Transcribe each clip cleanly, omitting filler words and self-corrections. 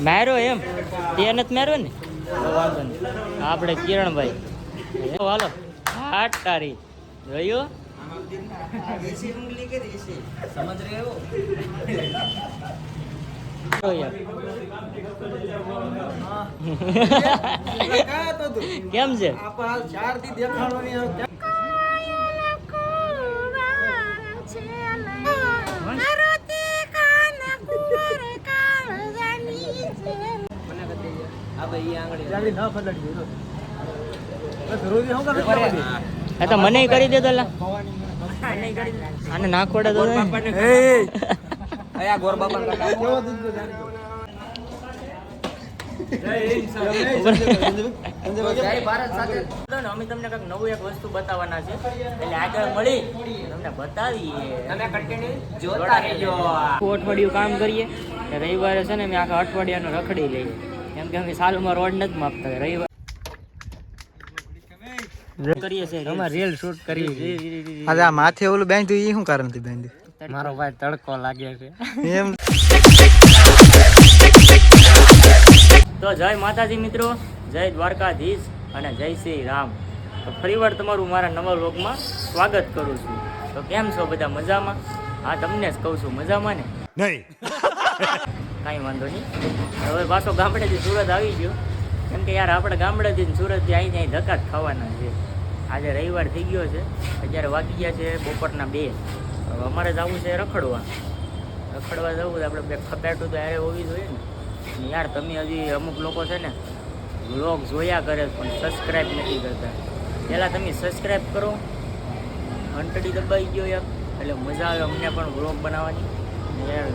મારો એમ તે નથી મારો ને તો વાંધો નહીં આપણે કિરણભાઈ હાલો હાટ તારી જોયું समझ रहे हो કેમ છે તો મને કરી દે તો આને નાખોડે તો गौर बाबा અમે તમને કઈક નવું એક વસ્તુ બતાવવાના છે એટલે આગળ મળી તમને બતાવીએ અઠવાડિયું કામ કરીએ રવિવારે છે ને અમે આખા અઠવાડિયાનું રખડી લઈએ કેમ કે અમે સાલમાં રોડ નથી માપતા રવિવાર કરીએ છીએ અમે રીલ શૂટ કરીએ આજે આ માથે ઓલું બાંધ્યું ઈ શું કારણ થી બાંધ્યું મારો ભાઈ તડકો લાગે છે એમ તો જય માતાજી મિત્રો, જય દ્વારકાધીશ અને જય શ્રી રામ. તો ફરીવાર તમારું મારા નવા વ્લોગમાં સ્વાગત કરું છું. તો કેમ છો બધા મજામાં? હા તમને જ કહું છું મજામાં ને? નહીં કાંઈ વાંધો નહીં. હવે પાછો ગામડેથી સુરત આવી ગયો કેમ કે યાર આપણે ગામડેથી સુરતથી અહીં ત્યાં ધક્કા જ ખાવાના છે. આજે રવિવાર થઈ ગયો છે, અત્યારે વાગી ગયા છે બપોરના 2. હવે અમારે જવું છે રખડવા જવું આપણે બે ખપેટું તો યારે હોવી જોઈએ ને. યાર તમે હજી અમુક લોકો છે ને વ્લોગ જોયા કરે પણ સબસ્ક્રાઈબ નથી કરતા. પહેલાં તમે સબસ્ક્રાઈબ કરો, ઘંટડી દબાઈ ગયો યાર એટલે મજા આવે અમને પણ વ્લોગ બનાવવાની. યાર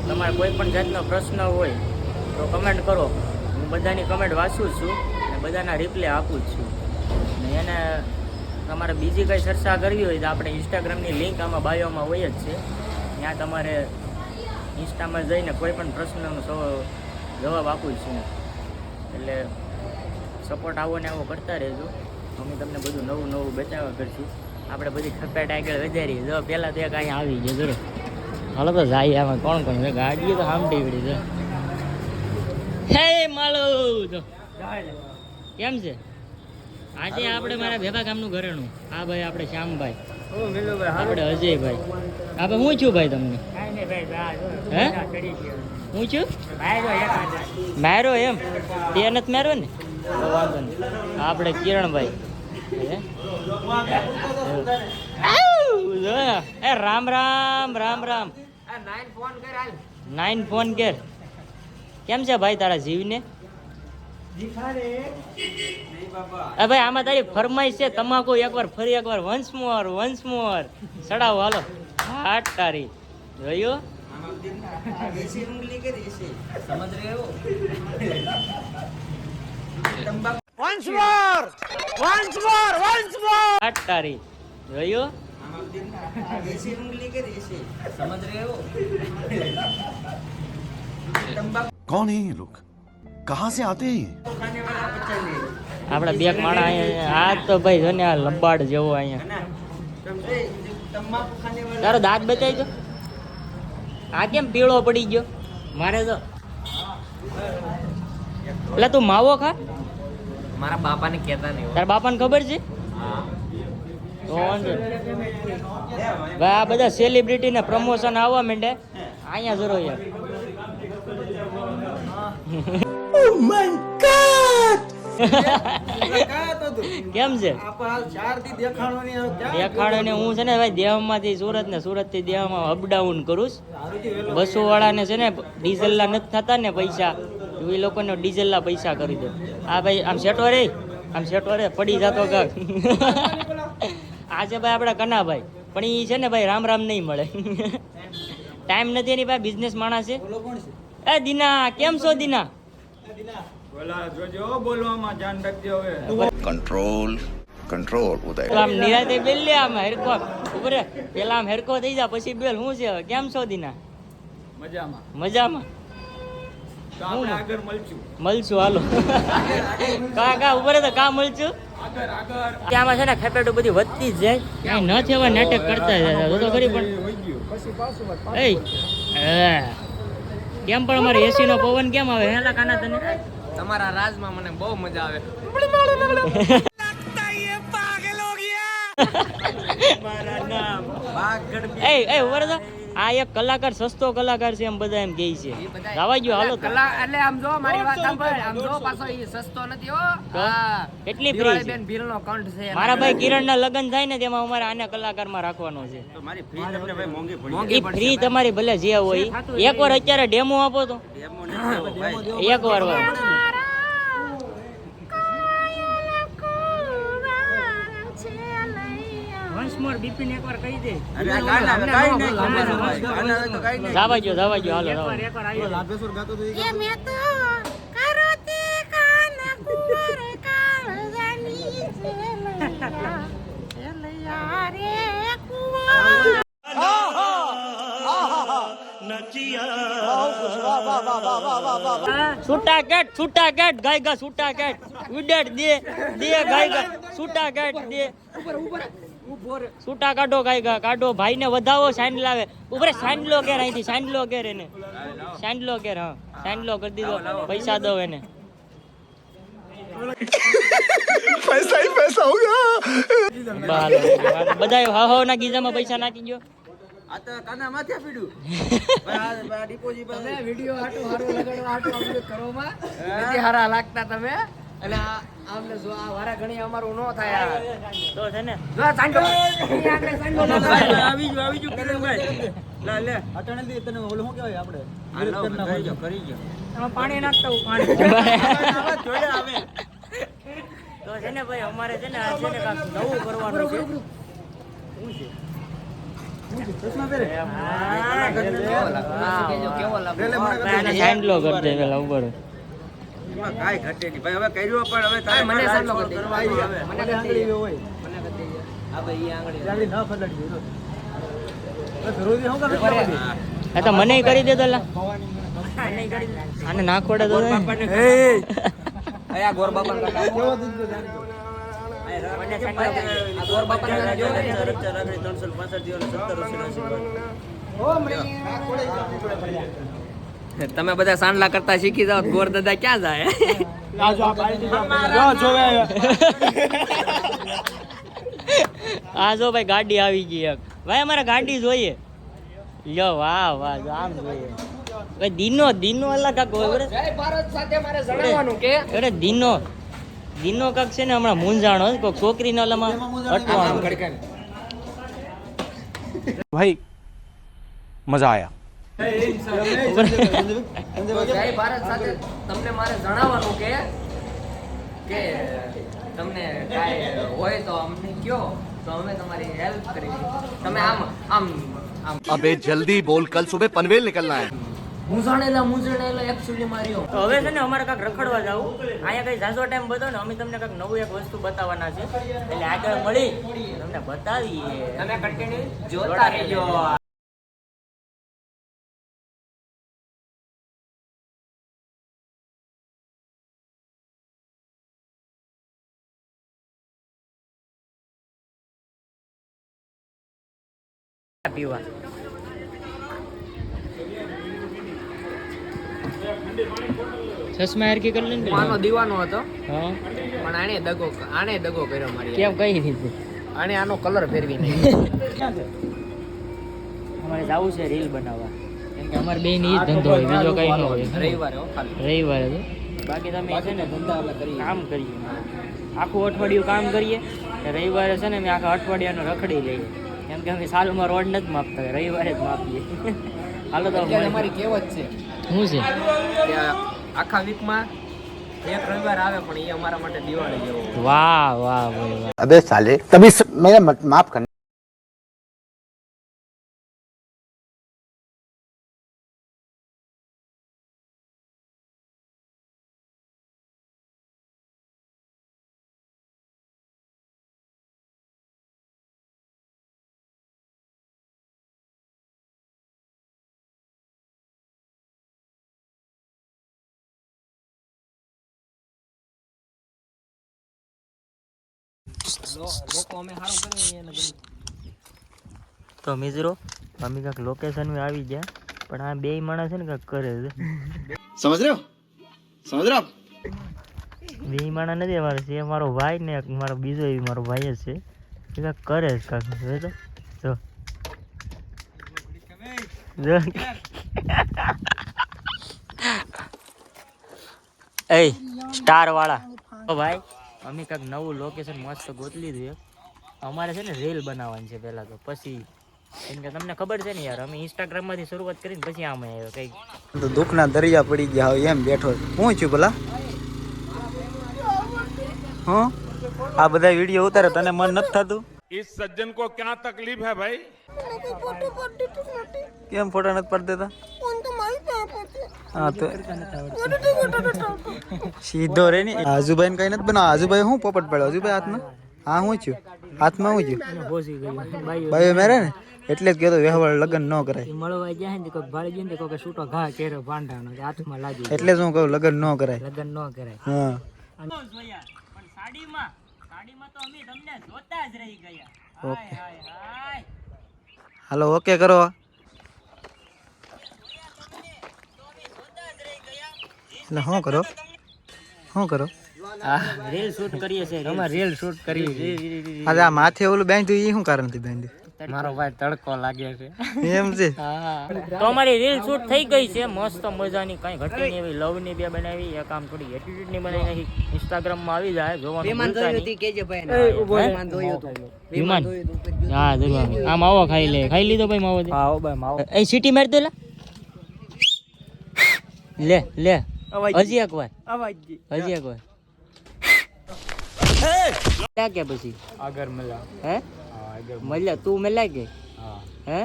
તમારે કોઈ પણ જાતનો પ્રશ્ન હોય તો કમેન્ટ કરો, હું બધાની કમેન્ટ વાંચું જ છું અને બધાના રિપ્લાય આપું જ છું. અને એને તમારે બીજી કંઈ ચર્ચા કરવી હોય તો આપણે ઇન્સ્ટાગ્રામની લિંક આમાં બાયોમાં હોય જ છે. ત્યાં તમારે ઇન્સ્ટામાં જઈને કોઈ પણ પ્રશ્નનો જવાબ આપું છું. એટલે સપોર્ટ આવો ને આવો કરતા રહેજો. અમે તમને બધું નવું નવું બતાવવા કરશું. આપણે બધી ખપેટ આગળ વધારીએ. જો પહેલાં તો એક અહીંયા આવી ગયો જરો હાલો તો જાય આમાં કોણ કોણ છે ગાડીએ તો સામટી પડી છે. હે માલો તો કેમ છે? આજે આપણે મારા ભેગા ગામનું ઘરેણું. આ ભાઈ આપણે શ્યામભાઈ, આપણે અજયભાઈ. આપણે હું છું ભાઈ તમને? હે હું છું મારો એમ તે નથી મારો ને તો વાંધો નહીં. આપણે કિરણભાઈ એ રામ રામ રામ રામ. 9 ફોન કર. કેમ છે ભાઈ તારા જીવને? ભાઈ આમાં તારી ફરમાઈશ છે તમાકુ એકવાર ફરી એકવાર વન્સ મોર ચડાવો હાલો હાટ તારી જોયું समझ रहे हो હાટ તારી જોયું समझ रहे हो कौन है ये लोग, कहाँ से आते हैं? આપડે બે માણા અહીંયા આ તો ભાઈ જો ને આ લંબાડ જેવો અહીંયા. તારો દાંત બતાવી દો. આ કેમ પીળો પડી ગયો મારે તો? એટલે તું માવો ખા? हमारा पापा ने कहता नहीं તારા બાપાને ખબર છે? તો વાંધો નહીં. ભાઈ આ બધા સેલિબ્રિટી ને પ્રમોશન આવવા માંડે અહીંયા જરો યાર. કેમ છે દેખાડો ને? હું છે ને ભાઈ દેહમાંથી સુરત થી દેહમાં અપડાઉન કરું. બસો વાળાને છે ને ડીઝલના નથી થતા ને પૈસા, એ લોકોને ડીઝલના પૈસા કરી દે. આ ભાઈ આમ સેટો રે પડી જતો કાક. આ છે ભાઈ આપડા કનાભાઈ, પણ એ છે ને ભાઈ રામ રામ નહીં મળે. ટાઈમ નથી એની ભાઈ, બિઝનેસ માણસ છે. એ દીના કેમ છો દીના? कंट्रोल उदय આમ નિરાતે બેલ લે. આમ હેરકો ઉપર પેલા આમ હેરકો થઈ જા પછી બેલ. શું છે કેમ છો દીના? મજામાં મળશું હાલો. કા ઉપર તો કા મળશું. ત્યાંમાં છે ને ખેપેટું બધી વધતી જ જાય. ક્યાંય ન થવા નાટક કરતા જાય તો ખરી. પણ કેમ પણ અમારે એસી નો પવન કેમ આવે હેલા કાના તને? તમારા રાજમાં મને બહુ મજા આવે. મારા નામ એ ઉભા રહો. આ એક કલાકાર સસ્તો કલાકાર છે એમ બધા એમ કહે છે. જવા ગયો હાલો તો. એટલે આમ જો મારી વાત સાંભળ, આમ જો પાછો ઈ સસ્તો નથી હો. હા, કેટલી ફ્રી દિવાળી છે? બેન ભીલનો કંઠ છે. મારા ભાઈ કિરણ ના લગ્ન થાય ને તેમાં અમારે આને કલાકારમાં રાખવાનો છે. મોંઘી પડશે ફ્રી તમારી ભલે જે હોય એકવાર અત્યારે ડેમો આપો તો એકવાર વંશ મોર બિપિન એકવાર કહી દે. જાવા જો હાલો એકવાર ये मैं तो करोती कान कुंवर काळजानी चलया रे कुंवर છૂટા કેટ ગાયગા છૂટા કેટ ઉડેટ દે ગાયગા છૂટા કેટ દે છૂટા કાઢો ગાયગા કાઢો ભાઈ ને વધાવો સાંડલા આવે ઉપર સાંડલો કેર અહીંથી સાંડલો કેર એને સાંડલો કેર હા સાંડલો કરી દીધો પૈસા દો એને पैसा ही पैसा होगा બધા હાવ ના ગીઝામાં પૈસા નાખી ગયો આ તો કાના માથે પીડ્યું. ડિપોઝિટ તમે વિડિયો હાટો હારો લગાડવા હાટો અમને કરોમાં નથી હારા લાગતા તમે. એટલે આમને જો આ વારા ઘણી અમારું નો થાય. તો છે ને જો સાંડો અહીં આગળ સાંડો આવી જો કરે ભાઈ લે અટાણે દી તને ઓલું શું કહેવાય આપણે કરી ગયો. એમાં પાણી નાખતા હું પાણી જોડે આવે તો છે ને ભાઈ અમારે છે ને આ છે ને કાંઈક નવું કરવાનું છે. શું છે કેવો લાગે? સાંડલો કરી દે પેલા ઉપર કાઈ ઘટે નહીં ભાઈ હવે કર્યો પણ હવે તારે મને સાંડલો કરી દે. કરવા આવી હવે મને કરી દે. હોય મને કરી દે. આ ભાઈ આંગળી ચાલી ના ફલાડી દો ધરોજી શું કરે આ તો મને કરી દે તો લા આને નાખોડે તો આ ગોર બાપા કેવો દીધો આ ગોર બાપા જો 365 દિવસ 17 તમે બધા સાંડલા કરતા શીખી જાઓ. ગોર દાદા ક્યાં જાય? આ જો ભાઈ ગાડી આવી ગઈ એક ભાઈ અમારે ગાડી જોઈએ લ્યો વાહ જો આમ જોઈએ ભાઈ દીનો અલગ કાક હોય જય ભારત સાથે મારે જણાવવાનું કે અરે દીનો કાક છે ને હમણાં મૂંઝાણો કોઈક છોકરીને ઓલામાં અટવાનું भाई मजा आया જય ભારત સાથે તમને મારે જણાવવાનું કે તમને કાંઈ હોય તો અમને કયો તો અમે તમારી હેલ્પ કરીશું. તમે આમ આમ આમ अबे जल्दी बोल कल सुबह पनवेल निकलना है મૂંઝાણેલા એકચ્યુઅલી માર્યો. તો હવે છે ને અમારે કાંક રખડવા જાવું અહીંયા કઈ ઝાઝો ટાઈમ બતાવો ને અમે તમને કાંક નવું એક વસ્તુ બતાવવાના છે એટલે આગળ મળી તમને બતાવીએ તમે કન્ટિન્યુ જોતા રહેજો. પીવા ચશ્મા હરકી કરી લે ને માનો દીવાનો હતો હા પણ આણે દગો કર્યો મારી. કેમ કઈ રીતે આણે આનો કલર ફેરવી નાખ્યો. અમારે જવું છે રીલ બનાવવા કેમ કે અમારે બેન ઈ જ ધંધો હોય બીજો કઈ ન હોય રવિવારે હો ખાલી. રવિવારે તો બાકી તમે છે ને ધંધા કામ કરીએ આખું અઠવાડિયું કામ કરીએ રવિવારે છે ને અમે આખા અઠવાડિયાનો રખડી લઈએ કેમ કે અમે સાલમાં રોડ નથી માપતા રવિવારે જ માપીએ હાલો તો અત્યારે અમારી કહેવત છે શું છે કે આખા વીકમાં એક રવિવાર આવે પણ એ અમારા માટે દિવાળી જેવો. વાહ ભાઈ વાહ अबे साले तभी मेरा माफ करना. લોકો અમે સારું કરીએ એને બધું. તો મિત્રો અમે કાંઈક લોકેશન આવી ગયા પણ આ બે માણસ છે ને કાંઈક કરે છે. समझ रहे हो आप બે માણસ નથી અમારે છે મારો ભાઈ ને એક મારો બીજો એ મારો ભાઈ જ છે એ કાંઈક કરે છે કાંઈક જો તો જો એ સ્ટાર વાળા ઓ ભાઈ અમે કાંઈક નવું લોકેશન મસ્ત ગોતી લીધું છે. અમારે છે ને રીલ બનાવવાની છે પહેલાં તો પછી કેમ કે તમને ખબર છે ને યાર અમે ઇન્સ્ટાગ્રામમાંથી શરૂઆત કરીને પછી આમ આવ્યો કંઈક તો દુઃખના દરિયા પડી ગયા હવે એમ બેઠો હું છું ભલા હું આ બધા વિડીયો ઉતારે તને મન નથી થતું इस सज्जन को क्या तकलीफ है भाई કેમ ફોટા નથી પાડી દેતા હા તો સીધો રે ને આજુભાઈ ને કઈ નથી બનાવ આજુભાઈ હું પોપટ પડ્યો આજુભાઈ હાથમાં હા હું છું હાથમાં હું છું ભોસી ગયું ભાઈ મેરે ને એટલે જ કહેતો વ્યવહાર લગ્ન ન કરાય મળવા જાય ને કોઈ ભાળી ગયું ને કોઈ છૂટો ઘા કેરો ભાંડાનો હાથમાં લાગી એટલે જ હું કહું લગ્ન ન કરાય લગ્ન ન કરાય હા પણ સાડીમાં તો અમે તમને જોતા જ રહી ગયા ઓકે હાલો ઓકે કરો એટલે શું કરો રીલ શૂટ કરીએ છે અમે રીલ શૂટ કરીએ આજે આ માથે ઓલું બાંધ્યું એ શું કારણથી બાંધ્યું મારો ભાઈ તડકો લાગે છે એમ છે તો અમારી રીલ શૂટ થઈ ગઈ છે મસ્ત મજાની કઈ ઘટી નહીં એવી લવ ની બે બનાવી એક આમ થોડી એટીટ્યુડ ની બનાવી નાખી ઇન્સ્ટાગ્રામ માં આવી જાય જોવાનું ભૂલતા નહીં. વિમાન હા જરૂર આમ આવો ખાઈ લીધો ભાઈ માવો આવો ભાઈ માવો એ સીટી મારી દે લે હજી એક વાર કે પછી આગળ મળ્યા હે મળ્યા તું મળ્યા કે હે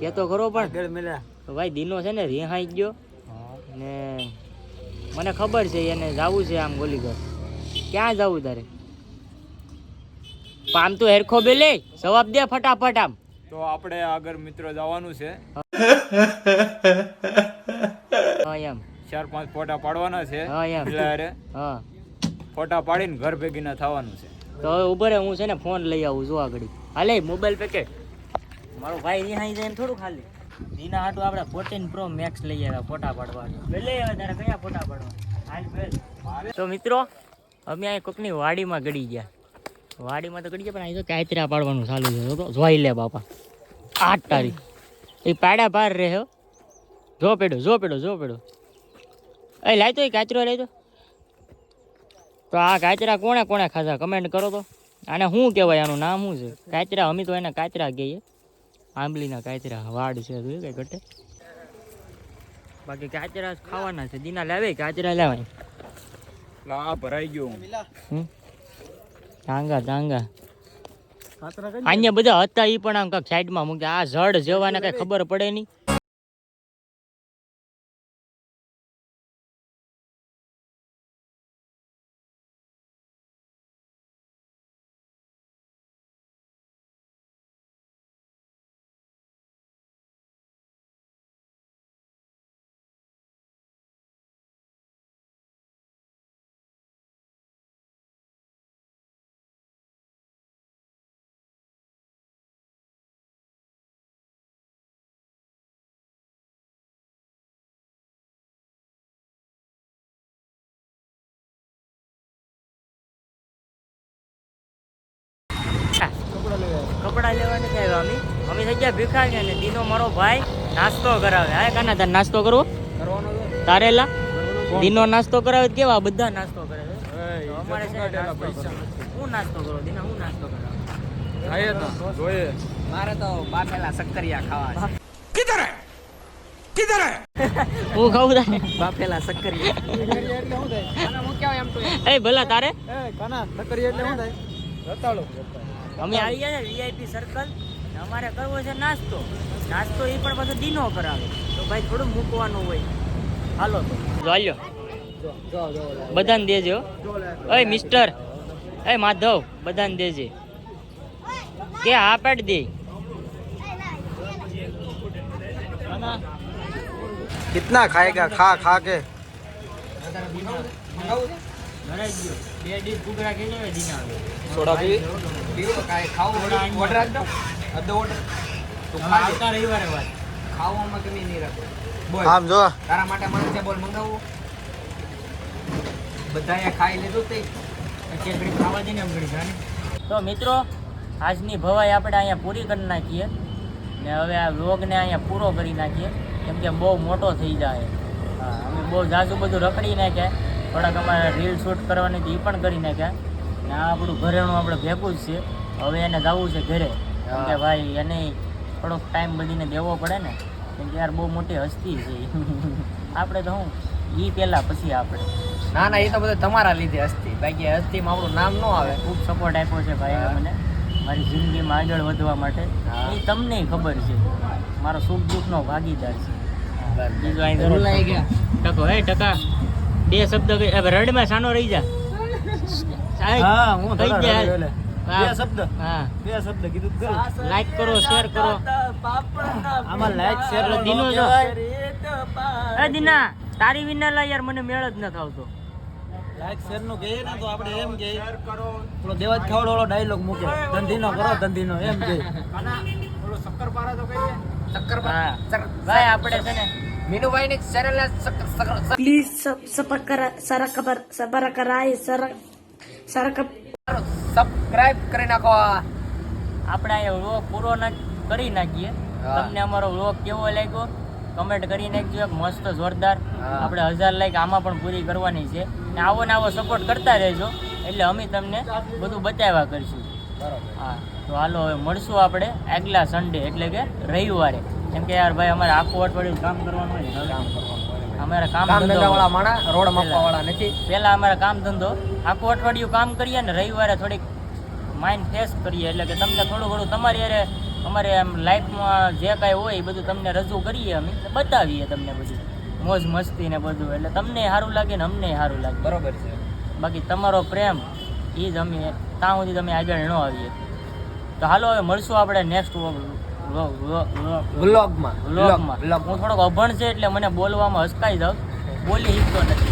કે તો ખરો પણ તો ભાઈ દીનો છે ને રિહાઈ ગયો ને મને ખબર છે એને જાવું છે આમ ગોલીઘર ક્યાં જાવું તારે આમ તો હેરખો બે લે જવાબ દે ફટાફટ આમ તો આપણે આગળ મિત્રો જવાનું છે હા એમ 4-5 ફોટા પાડવાના છે હા એમ એટલે હા ફોટા પાડીને ઘર ભેગીના થવાનું છે તો હવે ઉભરે હું છે ને ફોન લઈ આવું જો આગળ હાલે મોબાઈલ પેકેટ મારો ભાઈ રિહાઈ જાય એમ થોડું ખાલી દીના હાટું આપણે 14 Pro Max લઈ આવ્યા ફોટા પાડવા લે હવે તારે કયા ફોટા પાડવા હાલ બેલ તો મિત્રો અમે અહીં કોકની વાડીમાં ગડી ગયા વાડીમાં તો ગડી ગયા પણ અહીં તો કાયતરા પાડવાનું ચાલુ છે તો જોઈ લે બાપા 8 તારીખ એ પાડા પાર રહે હો જો પેડો એ લાય તો એ કાચરો લાય તો આ કાચરા કોણે ખાધા કમેન્ટ કરો તો આને શું કહેવાય આનું નામ શું છે કાચરા અમે તો એને કાચરા કહીએ આંબલીના કાચરા વાડ છે જોયું કઈ ઘટે બાકી કાચરા ખાવાના છે દીના લાવે કાચરા લાવાય આ ભરાઈ ગયો ટાંગા અહીંયા બધા હતા એ પણ આમ કાંક સાઈડમાં મૂકી આ જડ જવાને કઈ ખબર પડે નહીં કપડા લેવા નથી આવ્યા અમે થઈ ગયા ભીખા ગયા ને દીનો મારો ભાઈ નાસ્તો કરાવે હા કાના તારે નાસ્તો કરવો તારેલા દીનો નાસ્તો કરાવે કેવા બધા નાસ્તો કરે અમારે છે હું નાસ્તો કરું દીના હું નાસ્તો કરાવે મારે તો બાફેલા શક્કરિયા ખાવા હું ખાવું તારે બાફેલા શક્કરિયા એ ભલા તારે કાના સકરિયા એટલે શું થાય અમે આવી ગયા ને VIP સર્કલ અમારે કરવો છે નાસ્તો એ પણ પાછો દીનો કરાવે તો ભાઈ થોડું મૂકવાનું હોય હાલો તો જોઈ બધાને દેજો ઓય મિસ્ટર એ માધવ બધાને દેજે કે હા પાડ દે कितना खाएगा खा के ભરાઈ ગયો 2 ડીશ કુકડા કે જાય દીના સોડા પીવો કાંઈ ખાવું ઓર્ડર આપજો અડધો ઓર્ડર તો આવતા રવિવારે વાત ખાવામાં કમી નહીં રાખો. બોલ. આમ જો તારા માટે મને છે બોલ મંગાવું. બધાએ ખાઈ લીધું તે પછી ઘડી ખાવા દઈને એમ ઘડી જાણે. તો મિત્રો આજની ભવાઈ આપણે અહીંયા પૂરી કરી નાખીએ ને હવે આ વ્લોગને અહીંયા પૂરો કરી નાખીએ કેમ કે બહુ મોટો થઈ જાય. હા અમે બહુ જાજુ બધું રખડી નાખ્યા, થોડાક અમારે રીલ શૂટ કરવાની હતી એ પણ કરી નાખ્યા ને આ આપણું ઘરેણું આપણે ભેગું જ છે. હવે એને જવું છે ઘરે કેમ કે ભાઈ એને થોડોક ટાઈમ બધીને દેવો પડે ને કેમ કે યાર બહુ મોટી હસ્તી છે આપણે તો હું એ પહેલાં પછી આપણે ના ના એ તો બધું તમારા લીધે હસ્તી, બાકી હસ્તીમાં આપણું નામ ન આવે. ખૂબ સપોર્ટ આપ્યો છે ભાઈ મને મારી જિંદગીમાં આગળ વધવા માટે. એ તમને ખબર છે, મારો સુખ દુઃખનો ભાગીદાર છે. બીજું અહીં ભૂલાઈ ગયા. ટકો હે ટકા બે શબ્દ હવે રડમાં સાનો રહી જા. હા, હું થઈ થોડા ગયા. રડ્યો લે. હા. બે શબ્દ. હા બે શબ્દ કીધું તો ખરું. લાઈક કરો, શેર કરો. આમાં લાઈક શેર એટલે દીનો જો એ દીના તારી વિના લા યાર મને મેળ જ ન આવતો. લાઈક શેર નું કહે ને તો આપણે એમ કે પેલો દેવાજ ખાવડો વાળો ડાયલોગ મૂકે ધંધીનો કરો ધંધીનો એમ કે હા ભાઈ આપણે છે ને મીનુભાઈ ની ચેનલ પ્લીઝ સબસ્ક્રાઇબ કરી નાખો. આપણે અહીંયા વ્લોગ પૂરો કરી નાખીએ. હા. તમને અમારો વ્લોગ કેવો લાગ્યો કમેન્ટ કરી નાખજો એક મસ્ત જોરદાર. હા. આપણે 1000 લાઈક આમાં પણ પૂરી કરવાની છે ને આવો ને આવો સપોર્ટ કરતા રહેજો એટલે અમે તમને બધું બતાવ્યા કરશું. બરોબર. હા તો હાલો હવે મળશું આપણે આગલા સન્ડે એટલે કે રવિવારે કેમ કે યાર ભાઈ અમારે આખું અઠવાડિયું કામ કરવાનું હોય ને અમારે કામ ધંધા વાળા ધંધો માણા રોડ માપવા વાળા નથી. પહેલાં અમારે કામ ધંધો આખું અઠવાડિયું કામ કરીએ ને રવિવારે થોડીક માઇન્ડ ફ્રેશ કરીએ એટલે કે તમને થોડું ઘણું તમારી યારે અમારે એમ લાઈફમાં જે કાંઈ હોય એ બધું તમને રજૂ કરીએ અમે બતાવીએ તમને બધું મોજ મસ્તી ને બધું એટલે તમને સારું લાગે ને અમને સારું લાગે. બરોબર છે. બાકી તમારો પ્રેમ એ જ અમે ત્યાં સુધી તમે આગળ ન આવીએ. તો હાલો હવે મળશું આપણે નેક્સ્ટ વ્લોગમાં. વ્લોગમાં. હું થોડોક અભણ છે એટલે મને બોલવામાં હસકાઈ જાઉં, બોલી શકતો નથી.